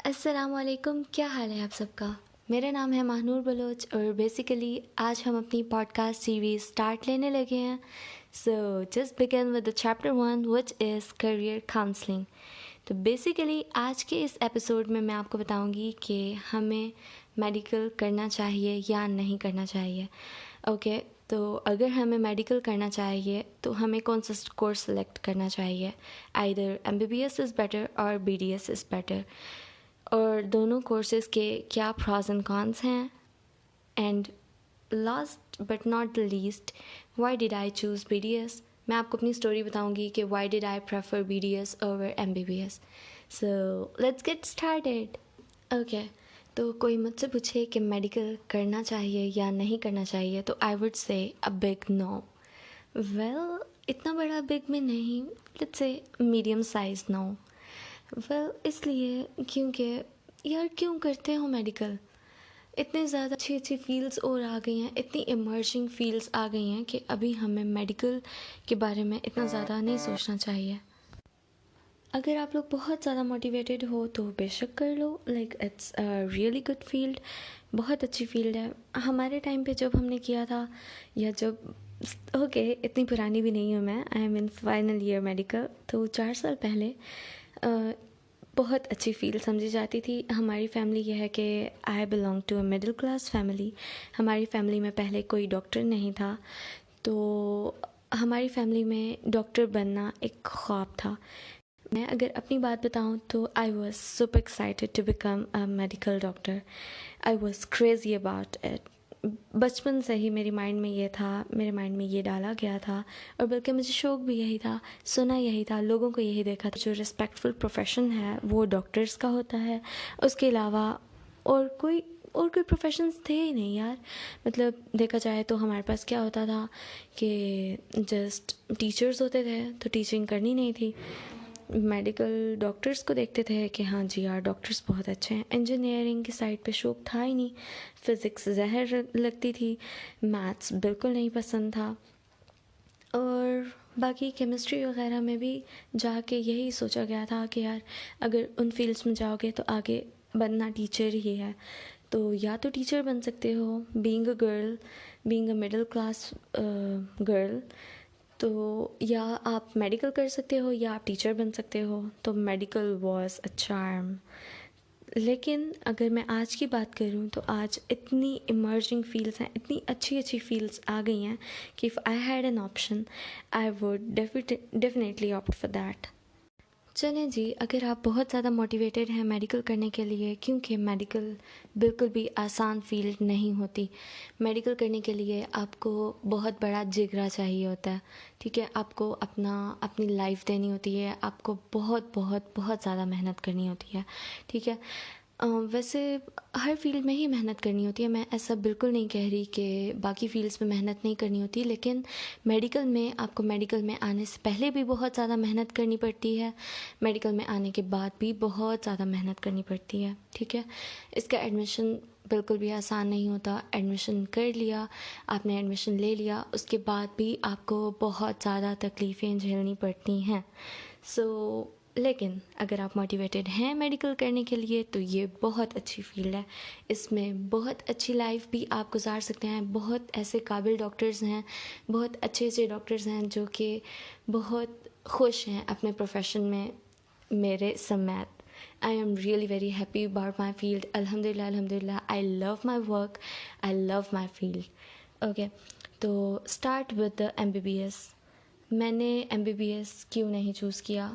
अस्सलामुअलैकुम, क्या हाल है आप सबका। मेरा नाम है महानूर बलोच और बेसिकली आज हम अपनी पॉडकास्ट सीरीज़ स्टार्ट लेने लगे हैं। So just begin with the chapter 1 which is career counselling. तो बेसिकली आज के इस एपिसोड में मैं आपको बताऊंगी कि हमें मेडिकल करना चाहिए या नहीं करना चाहिए। ओके तो अगर हमें मेडिकल करना चाहिए तो हमें कौन सा कोर्स सेलेक्ट करना चाहिए। आइदर MBBS इज़ बेटर और BDS इज़ बेटर, और दोनों कोर्सेज़ के क्या प्रॉस एंड कॉन्स हैं। And last but not the least, why did I choose BDS। मैं आपको अपनी स्टोरी बताऊंगी कि why did I prefer BDS over MBBS। So let's get started. Okay, तो कोई मुझसे पूछे कि मेडिकल करना चाहिए या नहीं करना चाहिए तो I would say a big no. Well, इतना बड़ा बिग में नहीं, let's say medium size no. Well इसलिए क्योंकि यार क्यों करते हो मेडिकल। इतने ज़्यादा अच्छी अच्छी फील्ड्स और आ गई हैं, इतनी इमर्जिंग फील्ड्स आ गई हैं कि अभी हमें मेडिकल के बारे में इतना ज़्यादा नहीं सोचना चाहिए। अगर आप लोग बहुत ज़्यादा मोटिवेटेड हो तो बेशक कर लो, like it's a really good field, बहुत अच्छी फील्ड है। हमारे टाइम पे जब हमने किया था या जब ओके इतनी पुरानी भी नहीं हूँ मैं, I am in final year medical, तो 4 साल पहले बहुत अच्छी फील्ड समझी जाती थी। हमारी फैमिली यह है कि I belong to a middle class family. हमारी फैमिली में पहले कोई डॉक्टर नहीं था, तो हमारी फैमिली में डॉक्टर बनना एक ख्वाब था। मैं अगर अपनी बात बताऊं तो I was super excited to become a medical doctor. I was crazy about it. बचपन से ही मेरे माइंड में ये डाला गया था, और बल्कि मुझे शौक भी यही था, सुना यही था, लोगों को यही देखा था। जो रिस्पेक्टफुल प्रोफेशन है वो डॉक्टर्स का होता है, उसके अलावा और कोई प्रोफेशंस थे ही नहीं यार। मतलब देखा जाए तो हमारे पास क्या होता था कि जस्ट टीचर्स होते थे, तो टीचिंग करनी नहीं थी। मेडिकल डॉक्टर्स को देखते थे कि हाँ जी यार डॉक्टर्स बहुत अच्छे हैं। इंजीनियरिंग की साइड पे शौक था ही नहीं, फ़िज़िक्स जहर लगती थी, मैथ्स बिल्कुल नहीं पसंद था, और बाकी केमिस्ट्री वगैरह में भी जाके यही सोचा गया था कि यार अगर उन फील्ड्स में जाओगे तो आगे बनना टीचर ही है। तो या तो टीचर बन सकते हो, being a middle class girl, तो या आप मेडिकल कर सकते हो या आप टीचर बन सकते हो। तो मेडिकल वॉज अ चार्म। लेकिन अगर मैं आज की बात करूं तो आज इतनी इमर्जिंग फील्ड्स हैं, इतनी अच्छी अच्छी फील्ड्स आ गई हैं कि if I had an option I would definitely opt for that. चलें जी, अगर आप बहुत ज़्यादा मोटिवेटेड हैं मेडिकल करने के लिए, क्योंकि मेडिकल बिल्कुल भी आसान फील्ड नहीं होती। मेडिकल करने के लिए आपको बहुत बड़ा जिगरा चाहिए होता है, ठीक है। आपको अपनी लाइफ देनी होती है, आपको बहुत बहुत बहुत ज़्यादा मेहनत करनी होती है, ठीक है। वैसे हर फील्ड में ही मेहनत करनी होती है, मैं ऐसा बिल्कुल नहीं कह रही कि बाकी फील्ड्स में मेहनत नहीं करनी होती, लेकिन मेडिकल में आपको मेडिकल में आने से पहले भी बहुत ज़्यादा मेहनत करनी पड़ती है, मेडिकल में आने के बाद भी बहुत ज़्यादा मेहनत करनी पड़ती है, ठीक है। इसका एडमिशन बिल्कुल भी आसान नहीं होता। एडमिशन कर लिया, आपने एडमिशन ले लिया, उसके बाद भी आपको बहुत ज़्यादा तकलीफ़ें झेलनी पड़ती हैं। सो लेकिन अगर आप मोटिवेटेड हैं मेडिकल करने के लिए तो ये बहुत अच्छी फील्ड है। इसमें बहुत अच्छी लाइफ भी आप गुजार सकते हैं। बहुत ऐसे काबिल डॉक्टर्स हैं, बहुत अच्छे अच्छे डॉक्टर्स हैं जो कि बहुत खुश हैं अपने प्रोफेशन में मेरे समेत। I am really very happy about my field. Alhamdulillah, Alhamdulillah. I love my work. I love my field. Okay, तो start with the MBBS. मैंने MBBS क्यों नहीं चूज़ किया?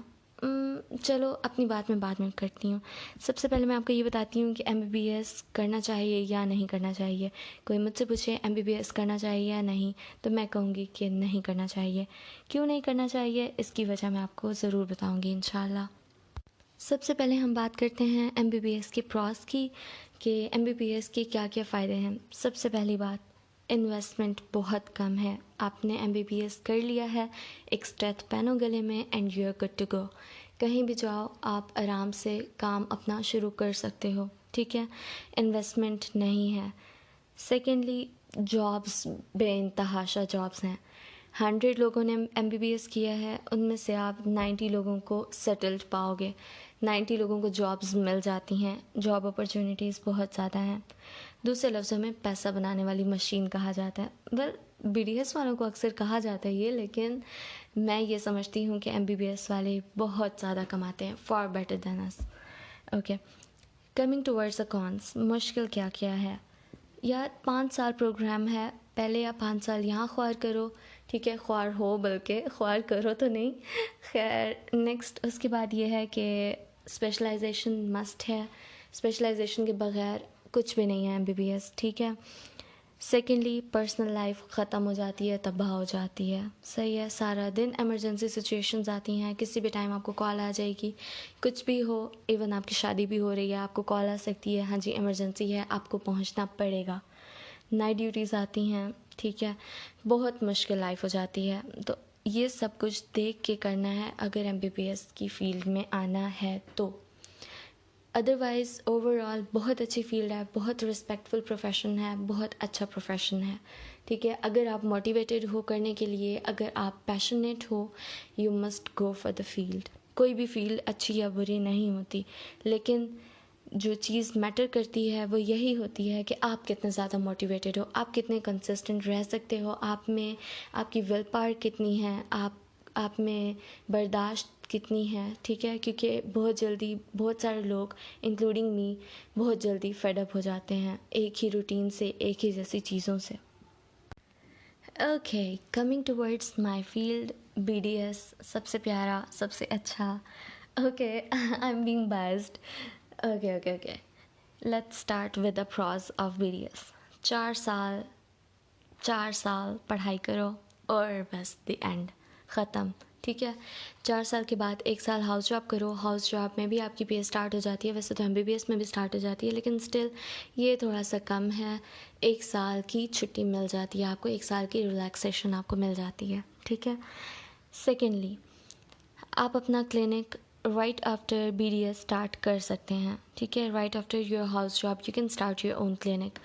चलो अपनी बात मैं बाद में करती हूँ। सबसे पहले मैं आपको ये बताती हूँ कि MBBS करना चाहिए या नहीं करना चाहिए। कोई मुझसे पूछे MBBS करना चाहिए या नहीं, तो मैं कहूँगी कि नहीं करना चाहिए। क्यों नहीं करना चाहिए, इसकी वजह मैं आपको ज़रूर बताऊँगी इंशाल्लाह। सबसे पहले हम बात करते हैं MBBS के प्रॉस की, कि MBBS के क्या क्या फ़ायदे हैं। सबसे पहली बात, इन्वेस्टमेंट बहुत कम है। आपने MBBS कर लिया है, एक स्टेथ पेन हो गले में, and you are good to go. कहीं भी जाओ आप आराम से काम अपना शुरू कर सकते हो, ठीक है। इन्वेस्टमेंट नहीं है। सेकेंडली, जॉब्स बेइंतहाशा जॉब्स हैं। 100 लोगों ने MBBS किया है, उनमें से आप 90 लोगों को सेटल्ड पाओगे। 90 लोगों को जॉब्स मिल जाती हैं, जॉब अपॉर्चुनिटीज़ बहुत ज़्यादा हैं। दूसरे लफ्ज़ों में पैसा बनाने वाली मशीन कहा जाता है। वेल, BDS वालों को अक्सर कहा जाता है ये, लेकिन मैं ये समझती हूँ कि MBBS वाले बहुत ज़्यादा कमाते हैं, for better than us. Okay, coming towards the cons, मुश्किल क्या क्या है यार। 5 साल प्रोग्राम है, पहले आप 5 साल यहाँ ख्वार करो, ठीक है, ख्वार हो, बल्कि ख्वार करो तो नहीं, खैर। नेक्स्ट उसके बाद ये है कि स्पेशलाइजेशन मस्ट है, स्पेशलाइजेशन के बगैर कुछ भी नहीं है MBBS, ठीक है। सेकेंडली, पर्सनल लाइफ ख़त्म हो जाती है, तबाह हो जाती है, सही है। सारा दिन एमरजेंसी सिचुएशंस आती हैं, किसी भी टाइम आपको कॉल आ जाएगी, कुछ भी हो, इवन आपकी शादी भी हो रही है, आपको कॉल आ सकती है, हाँ जी इमरजेंसी है, आपको पहुंचना पड़ेगा। नाइट ड्यूटीज़ आती हैं, ठीक है, बहुत मुश्किल लाइफ हो जाती है। तो ये सब कुछ देख के करना है अगर MBBS की फ़ील्ड में आना है तो। अदरवाइज़ ओवरऑल बहुत अच्छी फील्ड है, बहुत रिस्पेक्टफुल प्रोफेशन है, बहुत अच्छा प्रोफेशन है, ठीक है। अगर आप मोटिवेटेड हो करने के लिए, अगर आप पैशनेट हो, you must go for the field. कोई भी फील्ड अच्छी या बुरी नहीं होती, लेकिन जो चीज़ मैटर करती है वो यही होती है कि आप कितने ज़्यादा मोटिवेटेड हो, आप कितने कंसिस्टेंट रह सकते हो, आप में आपकी विल पावर कितनी है, आप में बर्दाश्त कितनी है, ठीक है। क्योंकि बहुत जल्दी बहुत सारे लोग इंक्लूडिंग मी बहुत जल्दी फेड अप हो जाते हैं एक ही रूटीन से, एक ही जैसी चीज़ों से। Okay, coming towards my field, BDS सबसे प्यारा, सबसे अच्छा। Okay, I am being biased. Okay, let's start with the pros of BDS। 4 साल पढ़ाई करो और बस द एंड, ख़त्म, ठीक है। 4 साल के बाद 1 साल हाउस जॉब करो, हाउस जॉब में भी आपकी पे स्टार्ट हो जाती है, वैसे तो MBBS में भी स्टार्ट हो जाती है, लेकिन स्टिल ये थोड़ा सा कम है। 1 साल की छुट्टी मिल जाती है आपको, 1 साल की रिलैक्सेशन आपको मिल जाती है, ठीक है। सेकेंडली, आप अपना clinic right after BDS start कर सकते हैं, ठीक है। Right after your house job you can start your own clinic.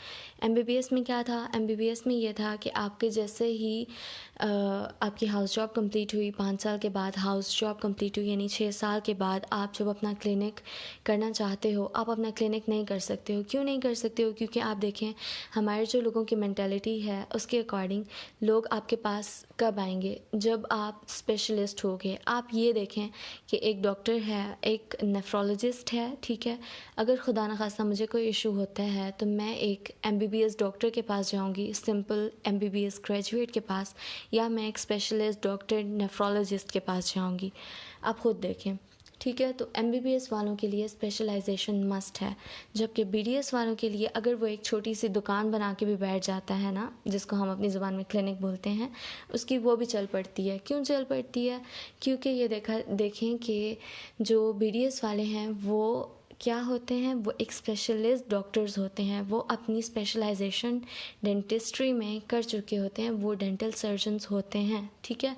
MBBS में क्या था, MBBS में ये था कि आपके जैसे ही आपकी हाउस जॉब कंप्लीट हुई, 5 साल के बाद हाउस जॉब कंप्लीट हुई, यानी 6 साल के बाद आप जब अपना क्लिनिक करना चाहते हो, आप अपना क्लिनिक नहीं कर सकते हो। क्यों नहीं कर सकते हो? क्योंकि आप देखें, हमारे जो लोगों की मैंटेलिटी है उसके अकॉर्डिंग लोग आपके पास कब आएंगे, जब आप स्पेशलिस्ट हो गए। आप ये देखें कि एक डॉक्टर है, एक नेफ्रोलॉजिस्ट है, ठीक है। अगर खुदा न खास्ता मुझे कोई इशू होता है तो मैं एक MBBS डॉक्टर के पास जाऊंगी, सिंपल MBBS ग्रेजुएट के पास, या मैं एक स्पेशलिस्ट डॉक्टर नेफ्रोलॉजिस्ट के पास जाऊंगी। आप खुद देखें, ठीक है। तो MBBS वालों के लिए स्पेशलाइजेशन मस्ट है, जबकि BDS वालों के लिए अगर वो एक छोटी सी दुकान बना के भी बैठ जाता है ना, जिसको हम अपनी ज़ुबान में क्लिनिक बोलते हैं, उसकी वो भी चल पड़ती है। क्यों चल पड़ती है? क्योंकि ये देखें कि जो BDS वाले हैं वो क्या होते हैं, वो एक स्पेशलिस्ट डॉक्टर्स होते हैं, वो अपनी स्पेशलाइजेशन डेंटिस्ट्री में कर चुके होते हैं, वो डेंटल सर्जन्स होते हैं, ठीक है।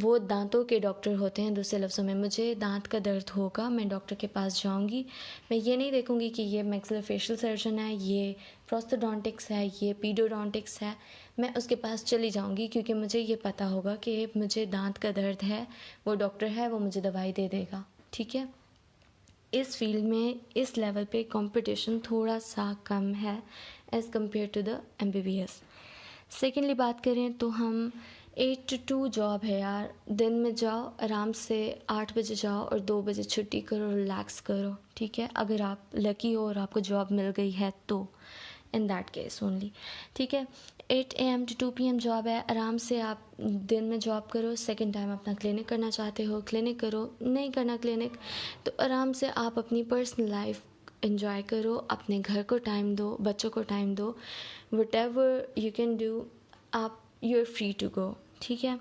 वो दांतों के डॉक्टर होते हैं। दूसरे लफ्ज़ों में, मुझे दांत का दर्द होगा, मैं डॉक्टर के पास जाऊंगी, मैं ये नहीं देखूंगी कि ये मैक्सिलोफेशियल सर्जन है, ये प्रोस्थोडोंटिक्स है, ये पीडोडोंटिक्स है, मैं उसके पास चली जाऊंगी क्योंकि मुझे ये पता होगा कि मुझे दांत का दर्द है, वो डॉक्टर है, वो मुझे दवाई दे देगा, ठीक है। इस फील्ड में इस लेवल पे कंपटीशन थोड़ा सा कम है as compared to the MBBS। Secondly बात करें तो हम 8 to 2 जॉब है यार। दिन में जाओ, आराम से 8 बजे जाओ और 2 बजे छुट्टी करो, रिलैक्स करो, ठीक है। अगर आप लकी हो और आपको जॉब मिल गई है तो, इन दैट केस ओनली, ठीक है। 8 AM to 2 PM जॉब है, आराम से आप दिन में जॉब करो, सेकंड टाइम अपना क्लिनिक करना चाहते हो क्लिनिक करो, नहीं करना क्लिनिक तो आराम से आप अपनी पर्सनल लाइफ एंजॉय करो, अपने घर को टाइम दो, बच्चों को टाइम दो, व्हाटएवर यू कैन डू, आप you are free to go, ठीक है।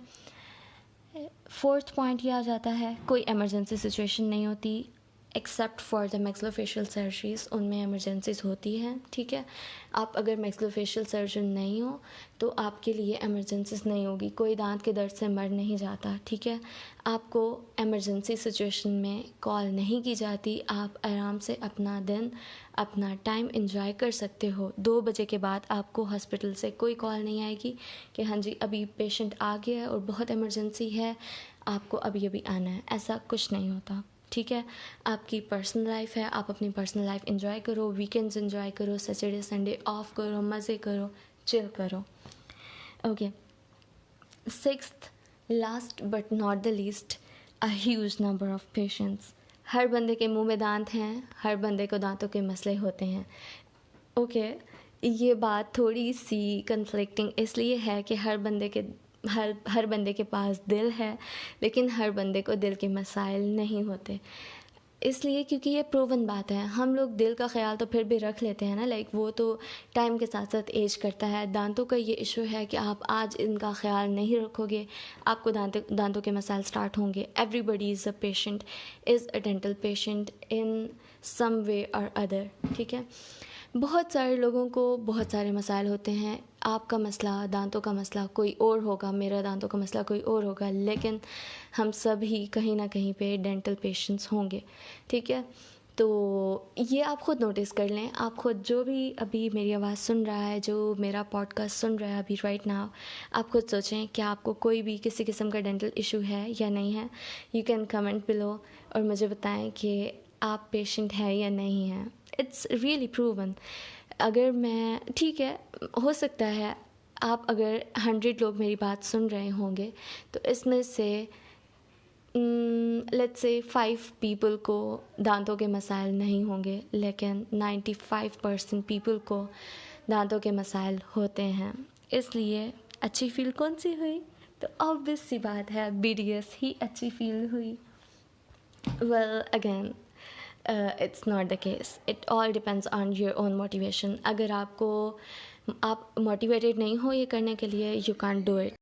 फोर्थ पॉइंट ये आ जाता है, कोई इमरजेंसी सिचुएशन नहीं होती except for the maxillofacial surgeries, उनमें इमरजेंसीज होती हैं, ठीक है। आप अगर मैक्सिलोफेशियल सर्जन नहीं हो तो आपके लिए इमरजेंसीज नहीं होगी, कोई दांत के दर्द से मर नहीं जाता, ठीक है। आपको इमरजेंसी सिचुएशन में कॉल नहीं की जाती, आप आराम से अपना दिन, अपना टाइम एंजॉय कर सकते हो। 2 बजे के बाद आपको हॉस्पिटल से कोई कॉल नहीं आएगी कि हाँ जी अभी पेशेंट आ गया है और बहुत इमरजेंसी है, आपको अभी अभी आना है, ऐसा कुछ नहीं होता, ठीक है, आपकी पर्सनल लाइफ है, आप अपनी पर्सनल लाइफ एंजॉय करो, वीकेंड्स एंजॉय करो, सैटरडे संडे ऑफ करो, मज़े करो, चिल करो. Okay, sixth, last but not the least, a huge number of patients. हर बंदे के मुंह में दांत हैं, हर बंदे को दांतों के मसले होते हैं. ओके, ये बात थोड़ी सी कन्फ्लिक्टिंग इसलिए है कि हर बंदे के पास दिल है, लेकिन हर बंदे को दिल के मसाइल नहीं होते. इसलिए क्योंकि ये प्रूवन बात है. हम लोग दिल का ख्याल तो फिर भी रख लेते हैं ना, लाइक वो तो टाइम के साथ साथ एज करता है. दांतों का ये इशू है कि आप आज इनका ख्याल नहीं रखोगे, आपको दांतों के मसाइल स्टार्ट होंगे. Everybody is a patient, is a dental patient in some way or other. ठीक है, बहुत सारे लोगों को बहुत सारे मसाइल होते हैं. आपका मसला, दांतों का मसला कोई और होगा, मेरा दांतों का मसला कोई और होगा, लेकिन हम सब ही कहीं ना कहीं पे डेंटल पेशेंट्स होंगे. ठीक है, तो ये आप ख़ुद नोटिस कर लें. आप ख़ुद जो भी अभी मेरी आवाज़ सुन रहा है, जो मेरा पॉडकास्ट सुन रहा है अभी राइट नाउ, आप खुद सोचें कि आपको कोई भी किसी किस्म का डेंटल इशू है या नहीं है. यू कैन कमेंट बिलो और मुझे बताएं कि आप पेशेंट हैं या नहीं हैं. It's really proven. अगर मैं, ठीक है, हो सकता है आप अगर 100 लोग मेरी बात सुन रहे होंगे तो इसमें से लेट्स से 5 पीपल को दांतों के मसाइल नहीं होंगे, लेकिन 95% पीपल को दांतों के मसाइल होते हैं. इसलिए अच्छी फील कौन सी हुई? तो ऑब्वियस सी बात है, BDS ही अच्छी फील हुई. Well again, it's not the case. It all depends on your own motivation. अगर आप motivated नहीं हो ये करने के लिए, you can't do it.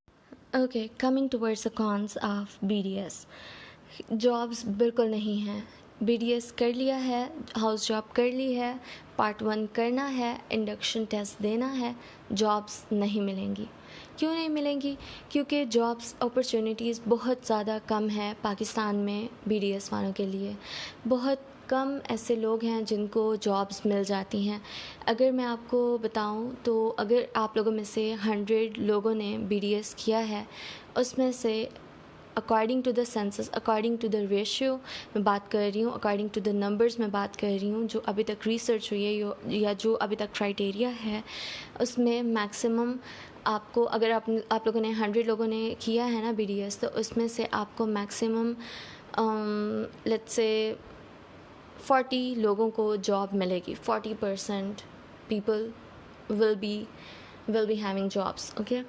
Okay, coming towards the cons of BDS. Jobs बिल्कुल नहीं हैं. BDS कर लिया है, हाउस जॉब कर ली है, पार्ट 1 करना है, इंडक्शन टेस्ट देना है, जॉब्स नहीं मिलेंगी. क्यों नहीं मिलेंगी? क्योंकि जॉब्स अपॉर्चुनिटीज़ बहुत ज़्यादा कम है पाकिस्तान में BDS वालों के लिए. बहुत कम ऐसे लोग हैं जिनको जॉब्स मिल जाती हैं. अगर मैं आपको बताऊं तो अगर आप लोगों में से 100 लोगों ने BDS किया है, उसमें से according to the census, according to the ratio मैं बात कर रही हूँ, अकॉर्डिंग टू द नंबर्स मैं बात कर रही हूँ, जो अभी तक रिसर्च हुई है या जो अभी तक क्राइटेरिया है, उसमें मैक्सिमम आपको, अगर आप लोगों ने 100 लोगों ने किया है ना BDS, तो उसमें से आपको मैक्सिमम लेट्स से 40 लोगों को जॉब मिलेगी. 40% people will be having jobs. Okay,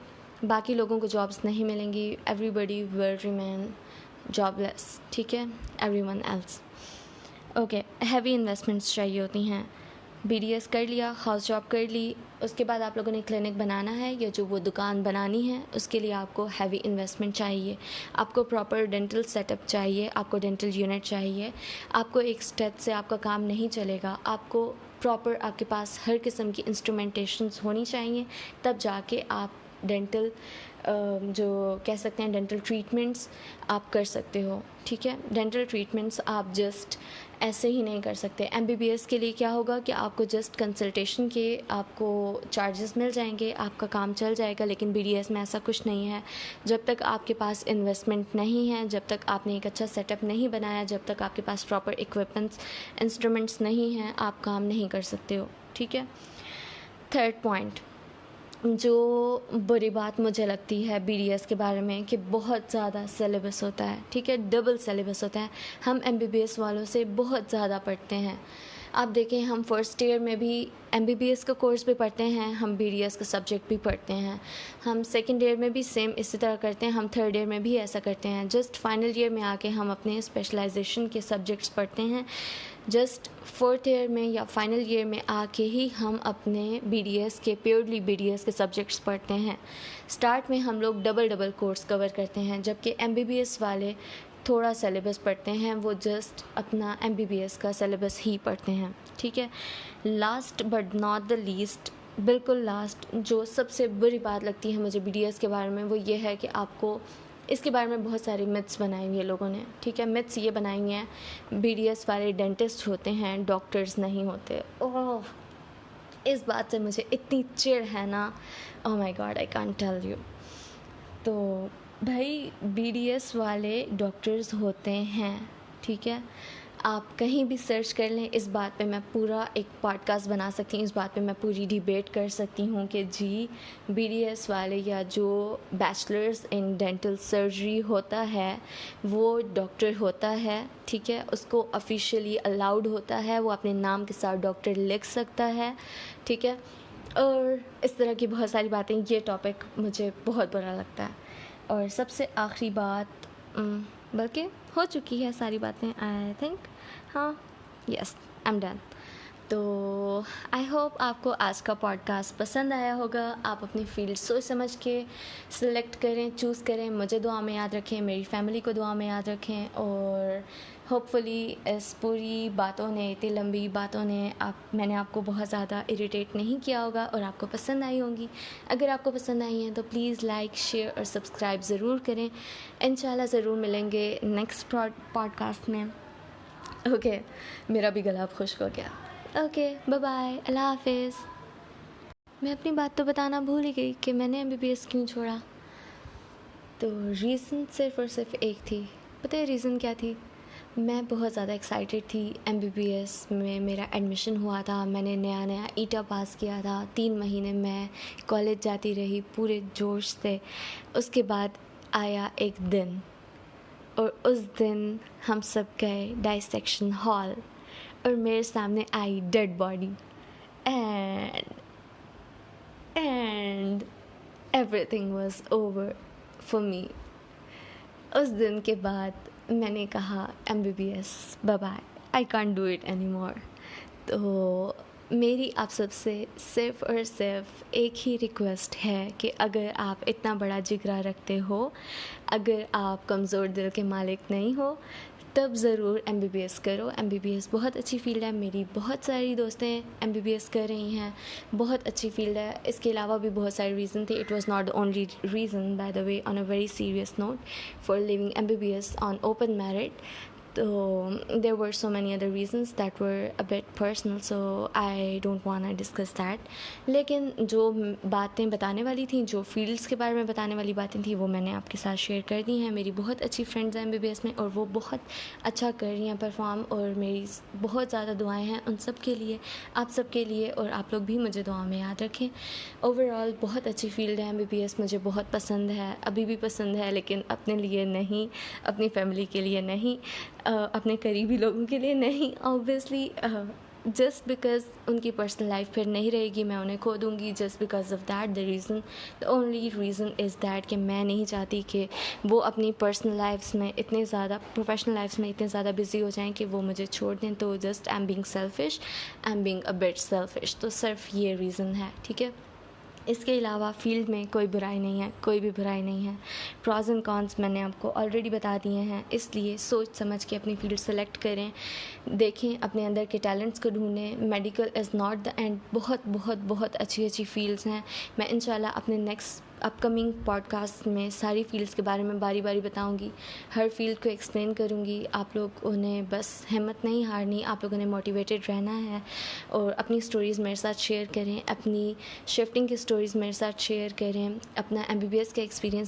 बाकी लोगों को जॉब्स नहीं मिलेंगी. Everybody will remain jobless. ठीक है, everyone else. Okay, heavy investments चाहिए होती हैं. BDS कर लिया, हाउस जॉब कर ली, उसके बाद आप लोगों ने क्लिनिक बनाना है या जो वो दुकान बनानी है, उसके लिए आपको हैवी इन्वेस्टमेंट चाहिए. आपको प्रॉपर डेंटल सेटअप चाहिए, आपको डेंटल यूनिट चाहिए. आपको एक स्टेप से आपका काम नहीं चलेगा. आपको प्रॉपर, आपके पास हर किस्म की इंस्ट्रूमेंटेशंस होनी चाहिए, तब जाके आप डेंटल जो कह सकते हैं डेंटल ट्रीटमेंट्स आप कर सकते हो. ठीक है, डेंटल ट्रीटमेंट्स आप जस्ट ऐसे ही नहीं कर सकते. MBBS के लिए क्या होगा कि आपको जस्ट कंसल्टेशन के आपको चार्जेस मिल जाएंगे, आपका काम चल जाएगा. लेकिन BDS में ऐसा कुछ नहीं है. जब तक आपके पास इन्वेस्टमेंट नहीं है, जब तक आपने एक अच्छा सेटअप नहीं बनाया, जब तक आपके पास प्रॉपर इक्विपमेंट्स, इंस्ट्रूमेंट्स नहीं हैं, आप काम नहीं कर सकते हो. ठीक है, थर्ड पॉइंट, जो बुरी बात मुझे लगती है BDS के बारे में, कि बहुत ज़्यादा सिलेबस होता है. ठीक है, डबल सिलेबस होता है. हम MBBS वालों से बहुत ज़्यादा पढ़ते हैं. आप देखें, हम फर्स्ट ईयर में भी MBBS का कोर्स भी पढ़ते हैं, हम BDS का सब्जेक्ट भी पढ़ते हैं. हम सेकेंड ईयर में भी सेम इसी तरह करते हैं, हम थर्ड ईयर में भी ऐसा करते हैं. जस्ट फाइनल ईयर में आके हम अपने स्पेशलाइजेशन के सब्जेक्ट्स पढ़ते हैं. जस्ट फोर्थ ईयर में या फाइनल ईयर में आके ही हम अपने BDS के, प्योरली BDS के सब्जेक्ट्स पढ़ते हैं. स्टार्ट में हम लोग डबल कोर्स कवर करते हैं, जबकि MBBS वाले थोड़ा सिलेबस पढ़ते हैं, वो जस्ट अपना MBBS का सिलेबस ही पढ़ते हैं. ठीक है, last but not the least, बिल्कुल लास्ट, जो सबसे बुरी बात लगती है मुझे BDS के बारे में, वो ये है कि आपको इसके बारे में बहुत सारी मिथ्स बनाई हुई है लोगों ने. ठीक है, मिथ्स ये बनाई हैं, BDS वाले डेंटिस्ट होते हैं, डॉक्टर्स नहीं होते. ओह, इस बात से मुझे इतनी चिढ़ है ना, oh my god, I can't tell you. तो भाई BDS वाले डॉक्टर्स होते हैं. ठीक है। आप कहीं भी सर्च कर लें, इस बात पे मैं पूरा एक पॉडकास्ट बना सकती हूँ, इस बात पे मैं पूरी डिबेट कर सकती हूँ कि जी BDS वाले या जो बैचलर्स इन डेंटल सर्जरी होता है वो डॉक्टर होता है, ठीक है। उसको ऑफिशियली अलाउड होता है, वो अपने नाम के साथ डॉक्टर लिख सकता है, ठीक है। और इस तरह की बहुत सारी बातें, ये टॉपिक मुझे बहुत बुरा लगता है। और सबसे आखिरी बात, बल्कि हो चुकी है सारी बातें आई थिंक, हाँ, यस, आई एम डन। तो आई होप आपको आज का पॉडकास्ट पसंद आया होगा। आप अपनी फील्ड सोच समझ के सिलेक्ट करें, चूज़ करें। मुझे दुआ में याद रखें, मेरी फैमिली को दुआ में याद रखें, और होपफुली इस पूरी बातों ने, इतनी लंबी बातों ने मैंने आपको बहुत ज़्यादा इरिटेट नहीं किया होगा और आपको पसंद आई होंगी। अगर आपको पसंद आई हैं तो प्लीज़ लाइक, शेयर और सब्सक्राइब ज़रूर करें। इंशाल्लाह ज़रूर मिलेंगे नेक्स्ट पॉडकास्ट में। ओके, मेरा भी गला अब खुश्क हो गया। ओके, बाय बाय, अल्लाह हाफिज़। मैं अपनी बात तो बताना भूल ही गई कि मैंने MBBS क्यों छोड़ा। तो रीज़न सिर्फ़ और सिर्फ एक थी। पता है रीज़न क्या थी? मैं बहुत ज़्यादा एक्साइटेड थी। MBBS में मेरा एडमिशन हुआ था, मैंने नया नया ईटा पास किया था। 3 महीने मैं कॉलेज जाती रही पूरे जोश से। उसके बाद आया एक दिन, और उस दिन हम सब गए डाइसेक्शन हॉल, और मेरे सामने आई dead body, and everything was over for me. उस दिन के बाद मैंने कहा MBBS bye bye, I can't do it any more. तो मेरी आप सबसे सिर्फ़ और सिर्फ एक ही रिक्वेस्ट है कि अगर आप इतना बड़ा जिगरा रखते हो, अगर आप कमज़ोर दिल के मालिक नहीं हो, तब ज़रूर MBBS करो। MBBS बहुत अच्छी फ़ील्ड है। मेरी बहुत सारी दोस्तें MBBS कर रही हैं, बहुत अच्छी फ़ील्ड है। इसके अलावा भी बहुत सारे रीज़न थे। It was not the only reason, by the way, on a very serious note, for living MBBS on open merit. So there were so many other reasons that were a bit personal, so I don't wanna discuss that. लेकिन जो बातें बताने वाली थी, जो fields के बारे में बताने वाली बातें थी, वो मैंने आपके साथ शेयर कर दी हैं। मेरी बहुत अच्छी फ्रेंड्स हैं MBBS में, और वो बहुत अच्छा कर रही हैं परफॉर्म, और मेरी बहुत ज़्यादा दुआएं हैं उन सब के लिए, आप सब के लिए, और आप लोग भी मुझे दुआ में याद रखें। ओवरऑल बहुत अच्छी फील्ड है MBBS, मुझे बहुत पसंद है, अभी भी पसंद है, लेकिन अपने लिए नहीं, अपनी फैमिली के लिए नहीं, अपने करीबी लोगों के लिए नहीं। ऑब्वियसली जस्ट बिकॉज उनकी पर्सनल लाइफ फिर नहीं रहेगी, मैं उन्हें खो दूँगी। Just because of that the reason, the only reason is that कि मैं नहीं चाहती कि वो अपनी पर्सनल लाइफ्स में इतने ज़्यादा, प्रोफेशनल लाइफ्स में इतने ज़्यादा बिजी हो जाएं कि वो मुझे छोड़ दें। तो just I am being selfish, I am being a bit selfish. तो सिर्फ ये रीज़न है, ठीक है। इसके अलावा फ़ील्ड में कोई बुराई नहीं है, कोई भी बुराई नहीं है। प्रॉज एंड कॉन्स मैंने आपको ऑलरेडी बता दिए हैं, इसलिए सोच समझ के अपनी फ़ील्ड सेलेक्ट करें, देखें, अपने अंदर के टैलेंट्स को ढूंढें। Medical is not the end, बहुत बहुत बहुत अच्छी अच्छी फ़ील्ड्स हैं। मैं इंशाल्लाह अपने नेक्स्ट अपकमिंग पॉडकास्ट में सारी फील्ड्स के बारे में बारी बारी बताऊंगी, हर फील्ड को एक्सप्लेन करूंगी। आप लोग उन्हें बस हिम्मत नहीं हारनी, आप लोगों ने मोटिवेटेड रहना है, और अपनी स्टोरीज़ मेरे साथ शेयर करें, अपनी शिफ्टिंग की स्टोरीज़ मेरे साथ शेयर करें, अपना MBBS का एक्सपीरियंस